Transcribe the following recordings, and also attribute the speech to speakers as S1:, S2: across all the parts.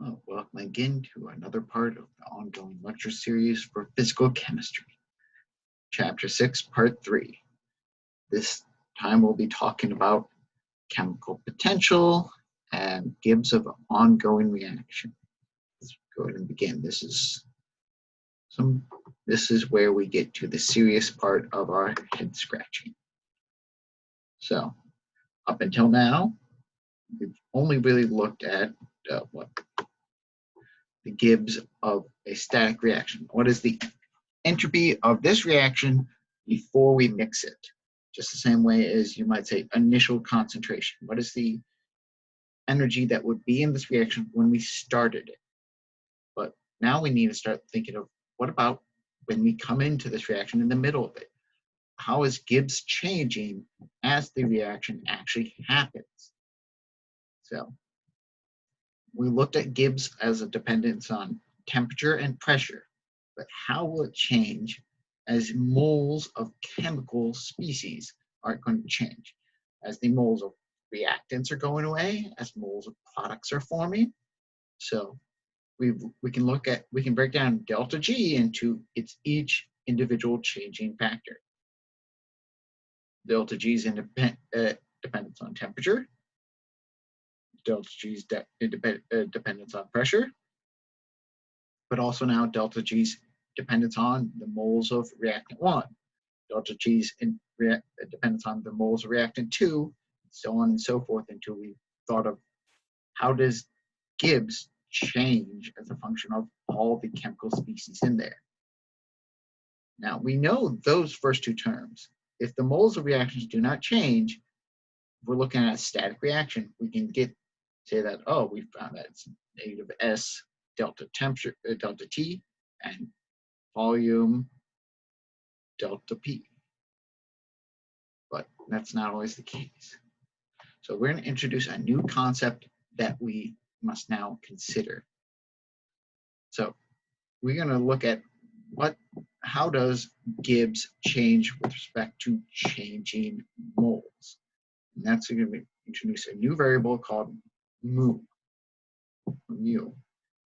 S1: Well, welcome again to another part of the ongoing lecture series for physical chemistry, Chapter 6, Part 3. This time we'll be talking about chemical potential and Gibbs of ongoing reaction. Let's go ahead and begin. This is where we get to the serious part of our head scratching. So, up until now, we've only really looked at the Gibbs of a static reaction. What is the entropy of this reaction before we mix it? Just the same way as you might say initial concentration. What is the energy that would be in this reaction when we started it? But now we need to start thinking of what about when we come into this reaction in the middle of it? How is Gibbs changing as the reaction actually happens? So we looked at Gibbs as a dependence on temperature and pressure, but how will it change as moles of chemical species are going to change? As the moles of reactants are going away, as moles of products are forming. So we can break down delta G into its each individual changing factor. Delta G's dependence on temperature, delta G's dependence on pressure, but also now delta G's dependence on the moles of reactant 1, delta G's dependence on the moles of reactant 2, so on and so forth until we thought of how does Gibbs change as a function of all the chemical species in there. Now, we know those first two terms. If the moles of reactions do not change, if we're looking at a static reaction, we can say that, oh, we found that it's negative S delta temperature, delta T, and volume delta P. But that's not always the case. So we're going to introduce a new concept that we must now consider. So we're going to look at how does Gibbs change with respect to changing moles. And that's going to introduce a new variable called mu.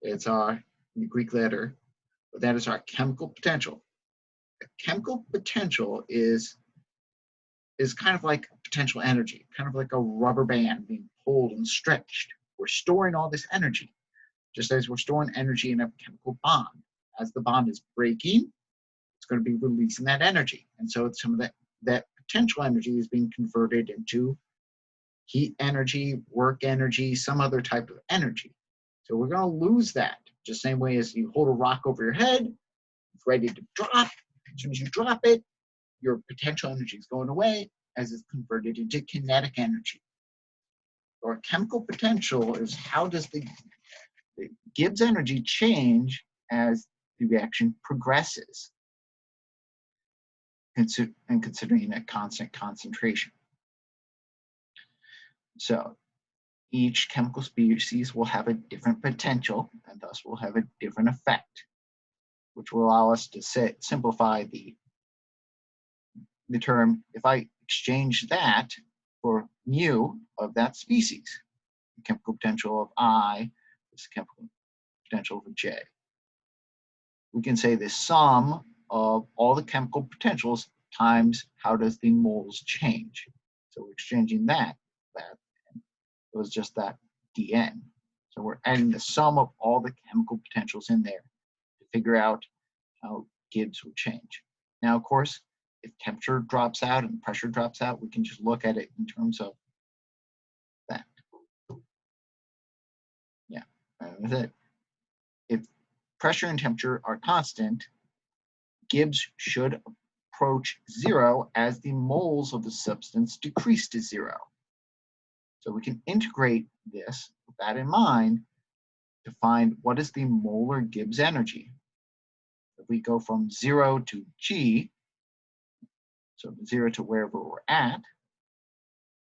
S1: It's our Greek letter, but that is our chemical potential. The chemical potential is kind of like potential energy, kind of like a rubber band being pulled and stretched. We're storing all this energy, just as we're storing energy in a chemical bond. As the bond is breaking, it's going to be releasing that energy. And so some of that potential energy is being converted into heat energy, work energy, some other type of energy. So we're going to lose that. Just the same way as you hold a rock over your head, it's ready to drop. As soon as you drop it, your potential energy is going away as it's converted into kinetic energy. Or chemical potential is how does the Gibbs energy change as the reaction progresses, and considering a constant concentration. So each chemical species will have a different potential and thus will have a different effect, which will allow us to simplify the term. If I exchange that for mu of that species, the chemical potential of I is the chemical potential of J. We can say the sum of all the chemical potentials times how does the moles change. So we're exchanging that it was just that dn. So we're adding the sum of all the chemical potentials in there to figure out how Gibbs will change. Now, of course, if temperature drops out and pressure drops out, we can just look at it in terms of that. Yeah, that's it. If pressure and temperature are constant, Gibbs should approach 0 as the moles of the substance decrease to 0. So we can integrate this with that in mind to find what is the molar Gibbs energy. If we go from 0 to G, so 0 to wherever we're at,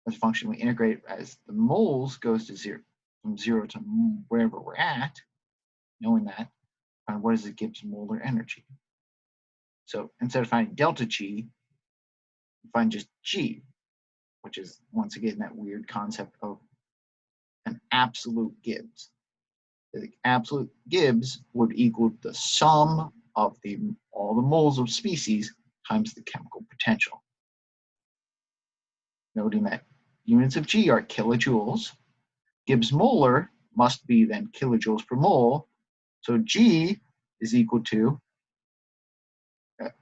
S1: as a function we integrate as the moles goes to 0, from 0 to wherever we're at, knowing that, find what is the Gibbs molar energy. So instead of finding delta G, we find just G, which is once again that weird concept of an absolute Gibbs. the absolute Gibbs would equal the sum of all the moles of species times the chemical potential. Noting that units of G are kilojoules. Gibbs molar must be then kilojoules per mole. So G is equal to,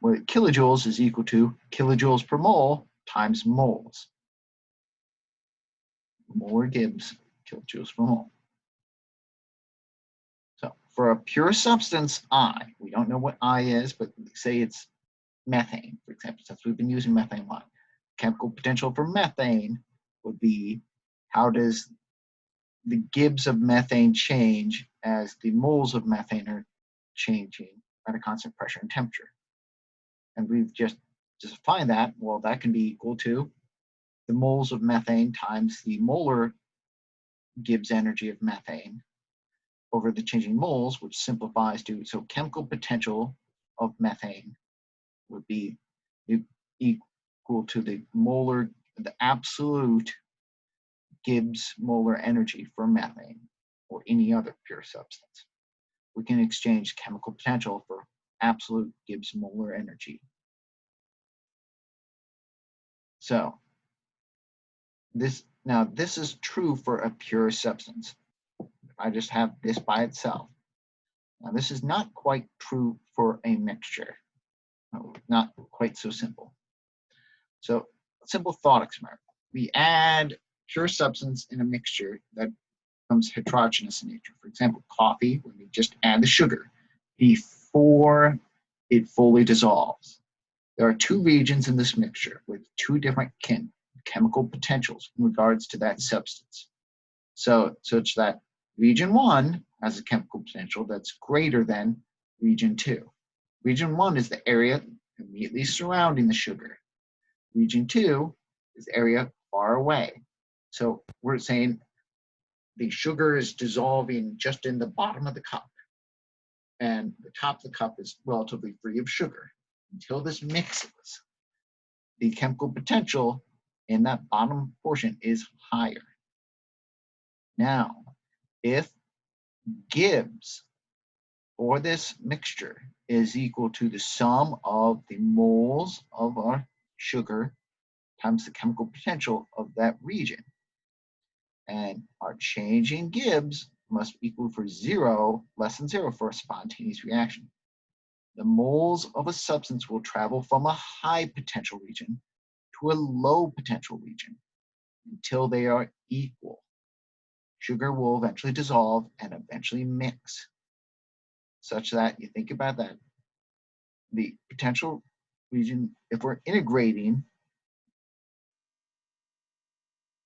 S1: kilojoules is equal to kilojoules per mole times moles. Molar Gibbs, kilojoules per mole. So for a pure substance I, we don't know what I is, but say it's methane, for example, since we've been using methane a lot. Chemical potential for methane would be, how does the Gibbs of methane change as the moles of methane are changing at a constant pressure and temperature? And we've just defined that. Well, that can be equal to the moles of methane times the molar Gibbs energy of methane over the changing moles, which simplifies to, so chemical potential of methane would be equal to the absolute Gibbs molar energy for methane or any other pure substance. We can exchange chemical potential for absolute Gibbs molar energy. So this is true for a pure substance. If I just have this by itself. Now this is not quite true for a mixture. Not quite so simple. So a simple thought experiment. We add pure substance in a mixture that becomes heterogeneous in nature. For example, coffee, when we just add the sugar before it fully dissolves. There are two regions in this mixture with two different chemical potentials in regards to that substance. So such that region 1 has a chemical potential that's greater than region 2. Region 1 is the area immediately surrounding the sugar. Region 2 is the area far away. So we're saying the sugar is dissolving just in the bottom of the cup, and the top of the cup is relatively free of sugar. Until this mixes, the chemical potential in that bottom portion is higher. Now, if Gibbs for this mixture is equal to the sum of the moles of our sugar times the chemical potential of that region, and our change in Gibbs must equal for less than 0 for a spontaneous reaction. The moles of a substance will travel from a high potential region to a low potential region until they are equal. Sugar will eventually dissolve and eventually mix, such that, you think about that, the potential region, if we're integrating,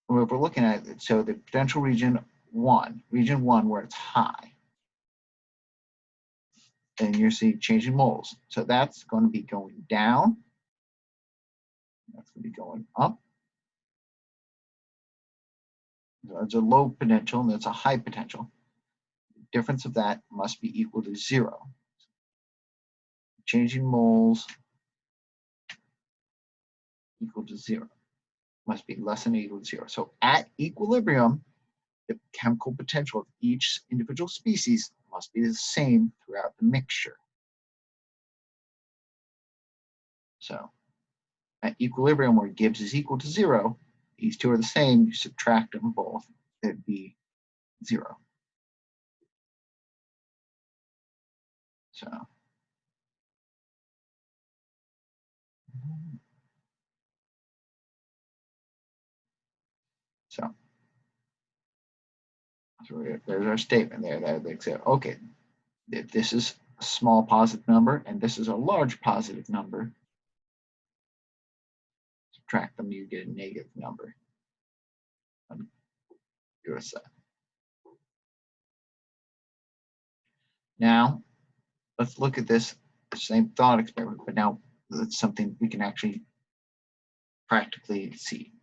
S1: or if we're looking at it, so the potential region 1 where it's high, and you're seeing changing moles. So that's going to be going down. That's going to be going up. That's a low potential, and that's a high potential. The difference of that must be equal to 0. Changing moles equal to 0. Must be less than or equal to 0. So at equilibrium, the chemical potential of each individual species must be the same throughout the mixture. So at equilibrium, where Gibbs is equal to 0, these two are the same, you subtract them both, it'd be 0. So there's our statement there that they say, okay, if this is a small positive number and this is a large positive number, subtract them, you get a negative number. Now, let's look at this same thought experiment, but now it's something we can actually practically see.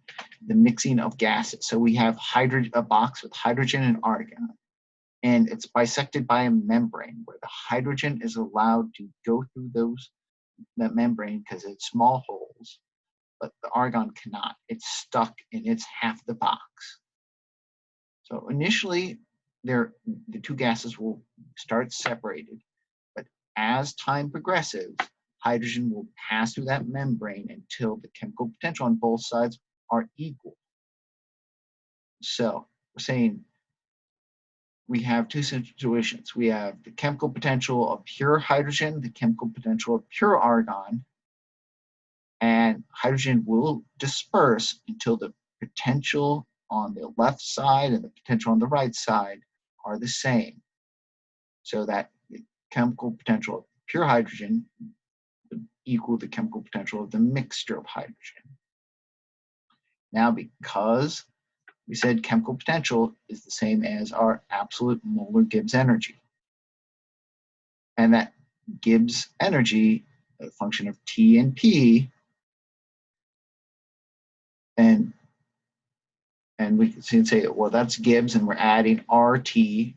S1: The mixing of gases. So we have a box with hydrogen and argon, and it's bisected by a membrane where the hydrogen is allowed to go through that membrane because it's small holes, but the argon cannot. It's stuck in its half the box. So initially, the two gases will start separated, but as time progresses, hydrogen will pass through that membrane until the chemical potential on both sides are equal. So we're saying we have two situations. We have the chemical potential of pure hydrogen, the chemical potential of pure argon, and hydrogen will disperse until the potential on the left side and the potential on the right side are the same. So that the chemical potential of pure hydrogen would equal the chemical potential of the mixture of hydrogen. Now, because we said chemical potential is the same as our absolute molar Gibbs energy, and that Gibbs energy, a function of T and P, and we can say, well, that's Gibbs, and we're adding RT.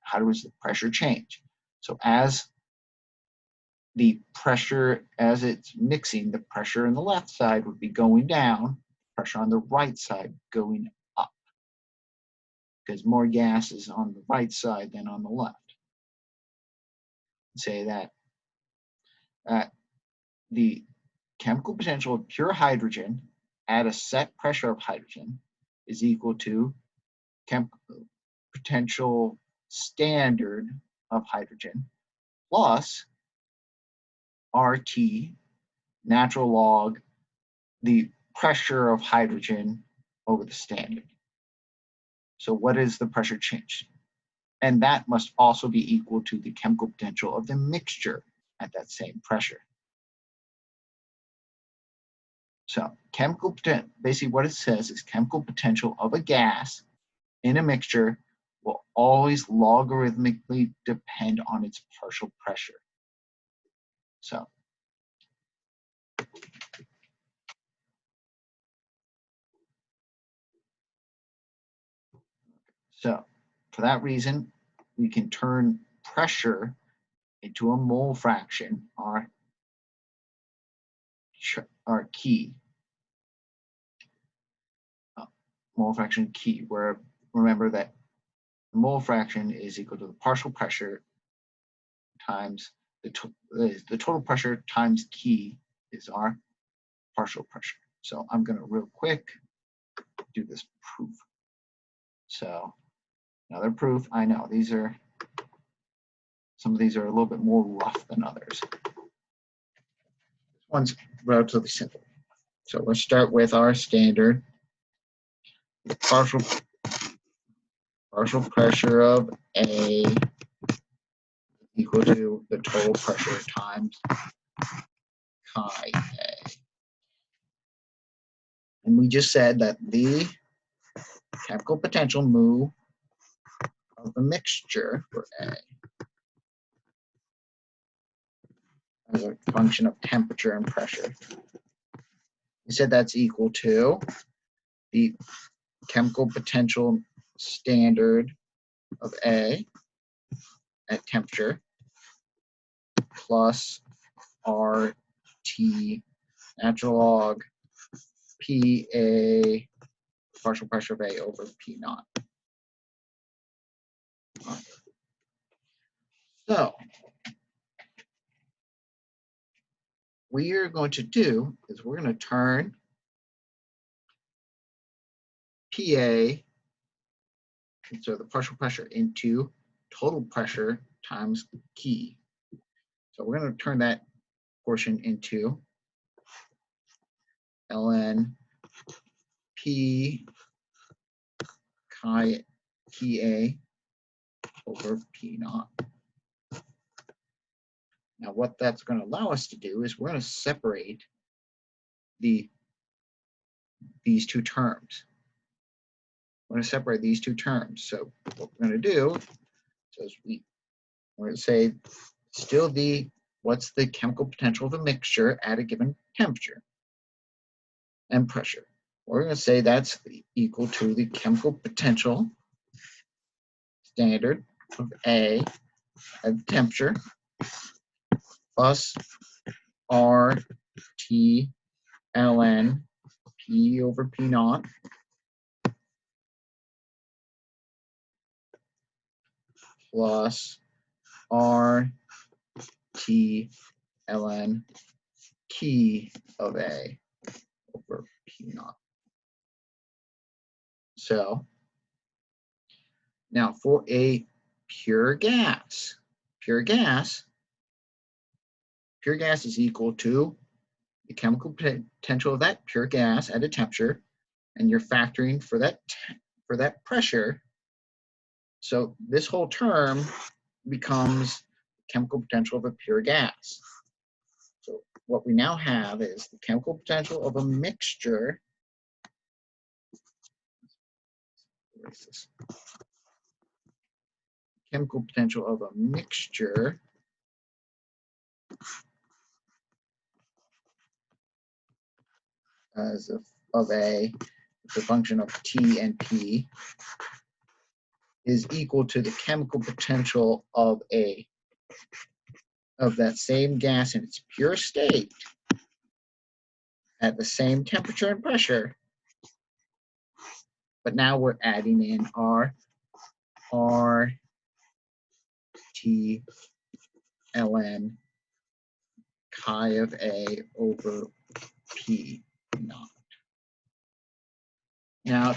S1: How does the pressure change? So as the pressure, as it's mixing, the pressure on the left side would be going down, pressure on the right side going up, because more gas is on the right side than on the left. Say that the chemical potential of pure hydrogen at a set pressure of hydrogen is equal to chemical potential standard of hydrogen plus RT, natural log, the pressure of hydrogen over the standard. So what is the pressure change? And that must also be equal to the chemical potential of the mixture at that same pressure. So chemical potential, basically what it says is chemical potential of a gas in a mixture will always logarithmically depend on its partial pressure. So for that reason, we can turn pressure into a mole fraction, our key. Mole fraction key, where remember that mole fraction is equal to the partial pressure times the total pressure times key is our partial pressure. So I'm going to real quick do this proof. So another proof. I know some of these are a little bit more rough than others. This one's relatively simple. So we'll start with our standard partial pressure of A equal to the total pressure times chi A. And we just said that the chemical potential mu of the mixture for A as a function of temperature and pressure. We said that's equal to the chemical potential standard of A at temperature plus RT natural log PA partial pressure of A over P naught. So what we're going to do is we're going to turn PA, so the partial pressure, into total pressure times key. So we're going to turn that portion into ln P chi PA over P naught. Now what that's going to allow us to do is we're going to separate these two terms. We're going to separate these two terms. So what we're going to do is we're going to say still what's the chemical potential of a mixture at a given temperature and pressure. We're going to say that's equal to the chemical potential standard of A at the temperature plus RT ln P over P naught plus R T ln key of A over P naught. So now for a pure gas is equal to the chemical potential of that pure gas at a temperature, and you're factoring for that pressure. So this whole term becomes chemical potential of a pure gas. So what we now have is the chemical potential of a mixture. Chemical potential of a mixture as of a the function of T and P is equal to the chemical potential of that same gas in its pure state at the same temperature and pressure, but now we're adding in our R T ln chi of A over P naught. Now,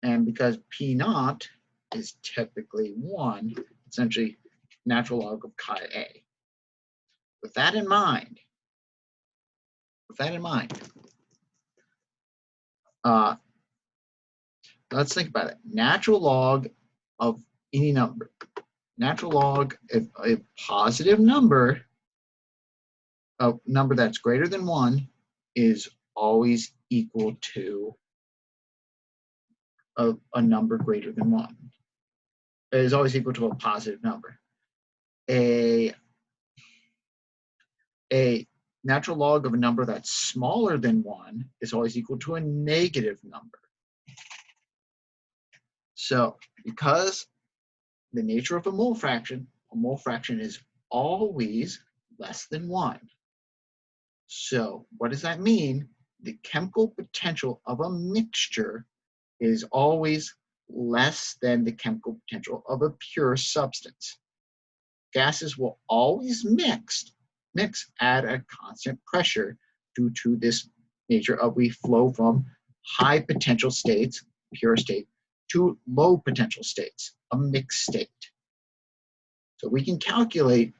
S1: and because P naught is typically 1, essentially natural log of chi A. With that in mind, let's think about it. Natural log of any number, natural log of a positive number, a number that's greater than 1, is always equal to a number greater than 1. It is always equal to a positive number. A natural log of a number that's smaller than 1 is always equal to a negative number. So because the nature of a mole fraction is always less than 1. So what does that mean? The chemical potential of a mixture is always less than the chemical potential of a pure substance. Gases will always mix at a constant pressure due to this nature of we flow from high potential states, pure state, to low potential states, a mixed state. So we can calculate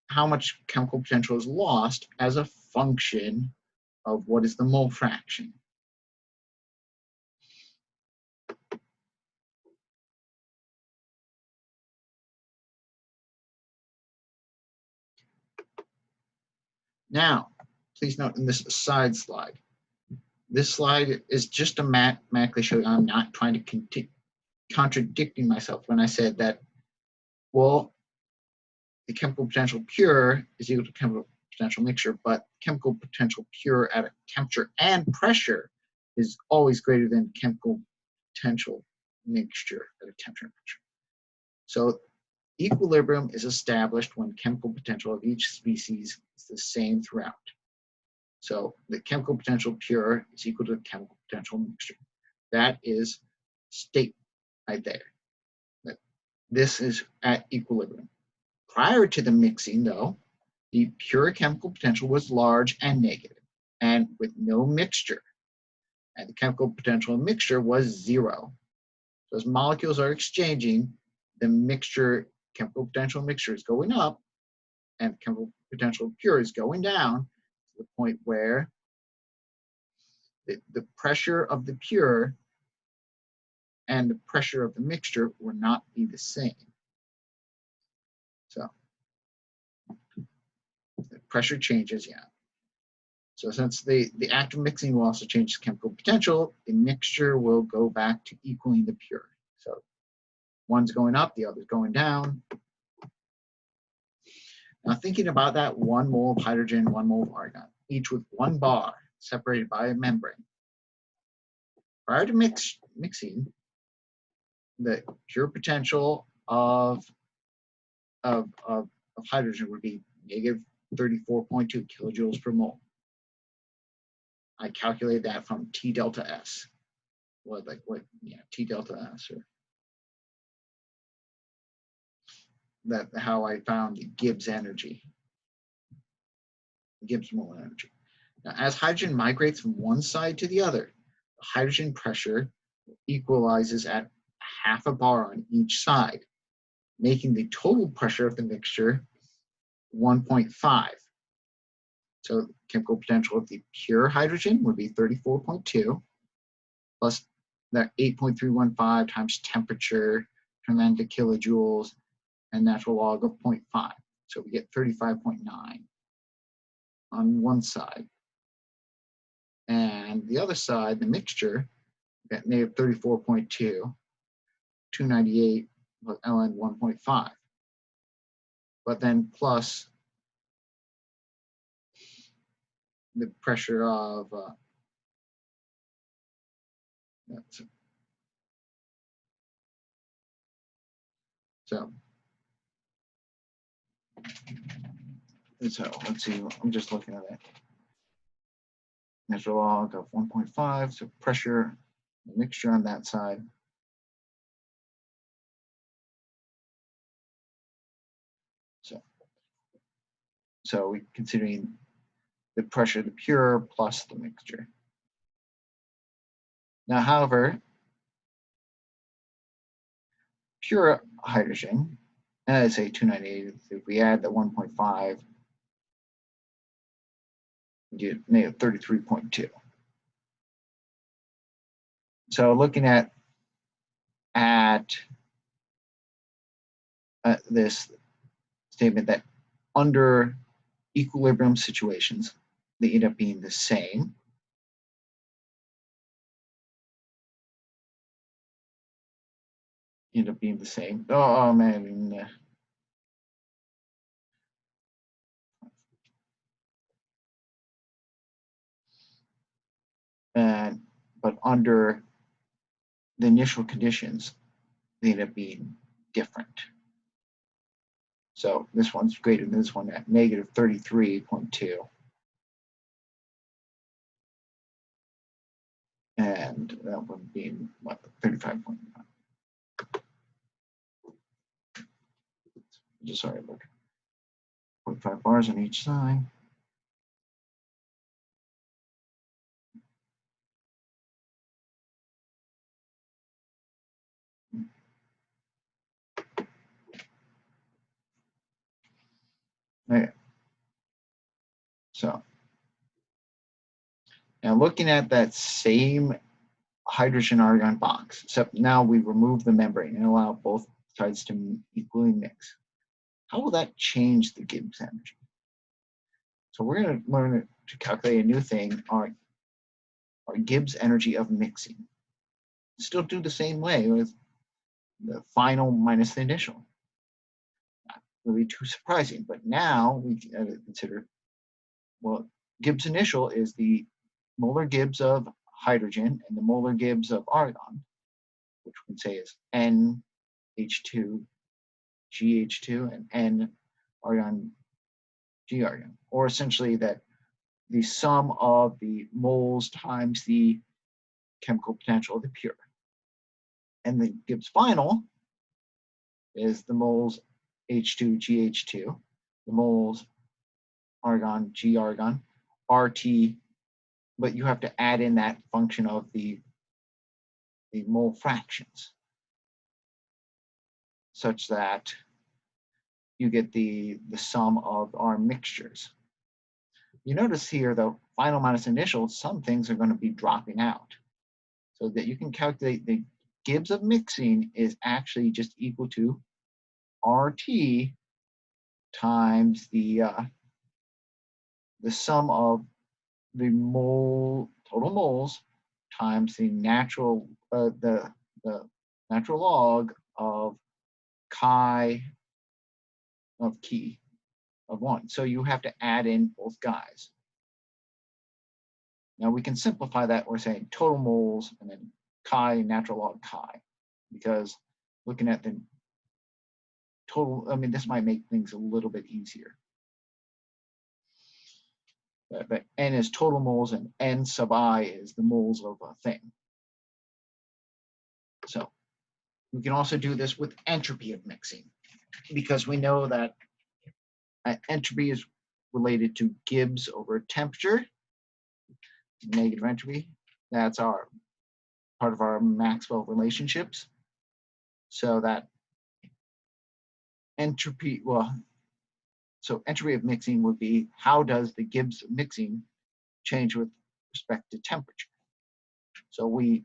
S1: how much chemical potential is lost as a function of what is the mole fraction. Now, please note in this side slide, this slide is just to mathematically show you I'm not trying to contradicting myself when I said that, well, the chemical potential pure is equal to chemical potential mixture, but chemical potential pure at a temperature and pressure is always greater than chemical potential mixture at a temperature and pressure. So equilibrium is established when chemical potential of each species is the same throughout. So the chemical potential pure is equal to the chemical potential mixture. That is state right there. This is at equilibrium. Prior to the mixing, though, the pure chemical potential was large and negative, and with no mixture. And the chemical potential mixture was 0. So as molecules are exchanging, the chemical potential mixture is going up, and chemical potential pure is going down to the point where the pressure of the pure and the pressure of the mixture will not be the same. So the pressure changes, yeah. So since the act of mixing will also change the chemical potential, the mixture will go back to equaling the pure. So one's going up, the other's going down. Now thinking about that, 1 mole of hydrogen, 1 mole of argon, each with 1 bar separated by a membrane. Prior to mixing, the pure potential of hydrogen would be negative 34.2 kilojoules per mole. I calculated that from T delta S. T delta S. how I found the Gibbs energy, Gibbs molar energy. Now, as hydrogen migrates from one side to the other, the hydrogen pressure equalizes at half a bar on each side, making the total pressure of the mixture 1.5. So chemical potential of the pure hydrogen would be 34.2 plus that 8.315 times temperature, turn that into kilojoules, and natural log of 0.5. So we get 35.9 on one side. And the other side, the mixture, we got negative 34.2, 298 plus ln 1.5. But then plus the pressure of so let's see, I'm just looking at it. Natural log of 1.5, so pressure, the mixture on that side. So we're considering the pressure of the pure plus the mixture. Now, however, pure hydrogen, and I say 298, if we add the 1.5, we get negative 33.2. So looking at this statement that under equilibrium situations, they end up being the same. Oh man. But under the initial conditions, they end up being different. So this one's greater than this one at negative 33.2. And that one being what, 35.9. Just sorry, look. 0.5 bars on each side. Okay. So now looking at that same hydrogen argon box, except now we remove the membrane and allow both sides to equally mix. How will that change the Gibbs energy? So we're going to learn to calculate a new thing, our Gibbs energy of mixing. Still do the same way with the final minus the initial. Not really too surprising, but now we consider, well, Gibbs initial is the molar Gibbs of hydrogen and the molar Gibbs of argon, which we can say is NH2 GH2 and N argon G argon, or essentially that the sum of the moles times the chemical potential of the pure. And the Gibbs final is the moles H2 GH2, the moles argon G argon, RT, but you have to add in that function of the mole fractions, such that you get the sum of our mixtures. You notice here, though, final minus initial, some things are going to be dropping out. So that you can calculate the Gibbs of mixing is actually just equal to RT times the sum of the total moles times the natural natural log of chi of key of 1. So you have to add in both guys. Now we can simplify that. We're saying total moles and then chi natural log chi, because looking at the total, I mean, this might make things a little bit easier. But N is total moles and N sub I is the moles of a thing. So we can also do this with entropy of mixing. because we know that entropy is related to Gibbs over temperature, negative entropy. That's our part of our Maxwell relationships. So that entropy, so entropy of mixing would be how does the Gibbs mixing change with respect to temperature? So we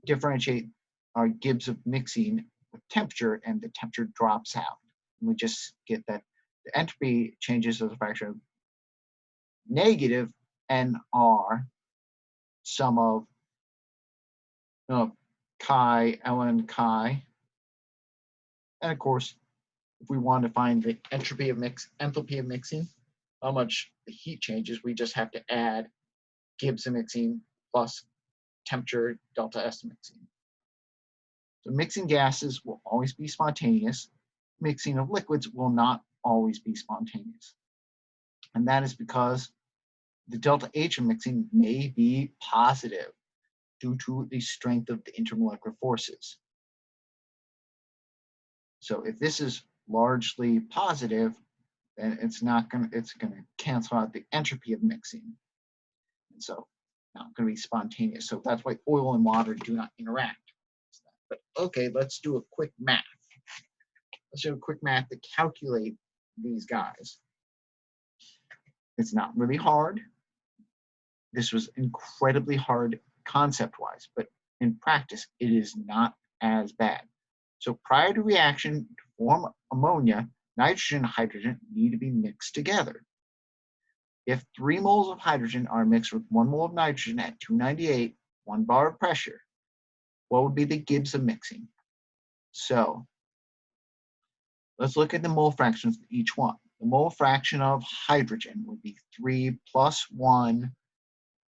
S1: differentiate our Gibbs of mixing with temperature, and the temperature drops out. And we just get that the entropy changes as a factor of negative NR sum of chi, ln chi. And of course, if we want to find the entropy of enthalpy of mixing, how much the heat changes, we just have to add Gibbs of mixing plus temperature delta S mixing. So mixing gases will always be spontaneous. Mixing of liquids will not always be spontaneous. And that is because the delta H of mixing may be positive due to the strength of the intermolecular forces. So if this is largely positive, then it's going to cancel out the entropy of mixing. And so not going to be spontaneous. So that's why oil and water do not interact. But okay, let's do a quick math. Let's do a quick math to calculate these guys. It's not really hard. This was incredibly hard concept-wise, but in practice, it is not as bad. So prior to reaction to form ammonia, nitrogen and hydrogen need to be mixed together. If 3 moles of hydrogen are mixed with 1 mole of nitrogen at 298, 1 bar of pressure, what would be the Gibbs of mixing? So let's look at the mole fractions of each one. The mole fraction of hydrogen would be 3 plus 1.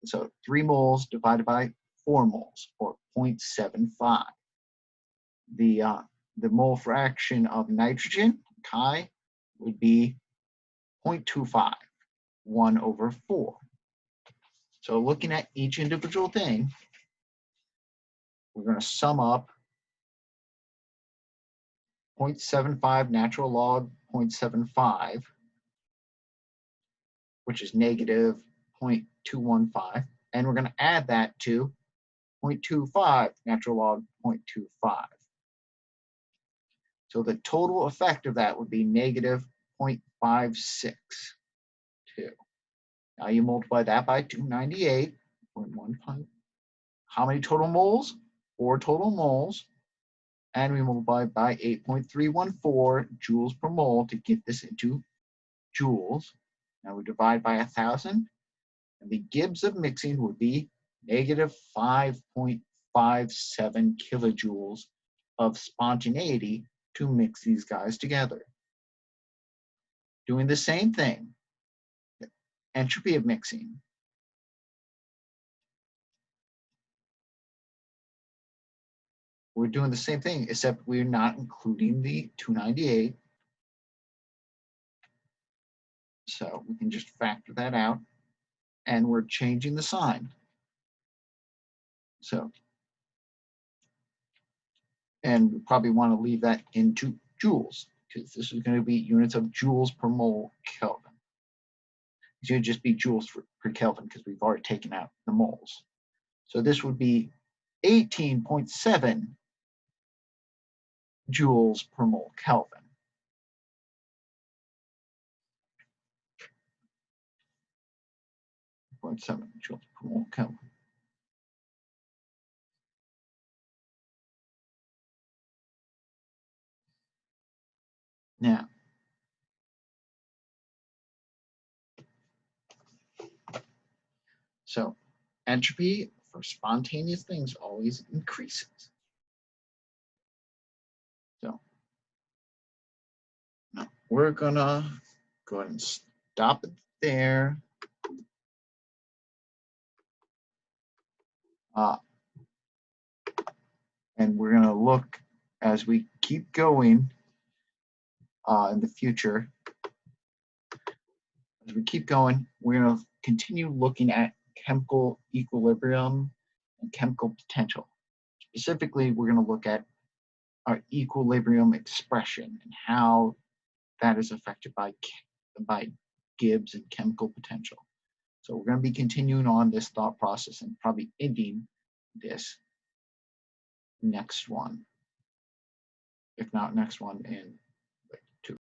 S1: So 3 moles divided by 4 moles, or 0.75. The mole fraction of nitrogen, chi, would be 0.25, 1 over 4. So looking at each individual thing, we're going to sum up 0.75 natural log 0.75, which is negative 0.215, and we're going to add that to 0.25 natural log 0.25. So the total effect of that would be negative 0.562. Now you multiply that by 298, 0.15. How many total moles? 4 total moles. And we multiply by 8.314 joules per mole to get this into joules. Now we divide by 1,000, and the Gibbs of mixing would be negative 5.57 kilojoules of spontaneity to mix these guys together. Doing the same thing, the entropy of mixing. We're doing the same thing, except we're not including the 298. So we can just factor that out, and we're changing the sign. So, and we probably want to leave that into joules, because this is going to be units of joules per mole Kelvin. It's going to just be joules per Kelvin, because we've already taken out the moles. So this would be 18.7 joules per mole Kelvin. .7 joules per mole Kelvin. Now, so entropy for spontaneous things always increases. So now we're gonna go ahead and stop it there. And we're gonna look as we keep going in the future. As we keep going, we're gonna continue looking at chemical equilibrium and chemical potential. Specifically, we're going to look at our equilibrium expression and how that is affected by Gibbs and chemical potential. So we're going to be continuing on this thought process and probably ending this next one, if not next one, in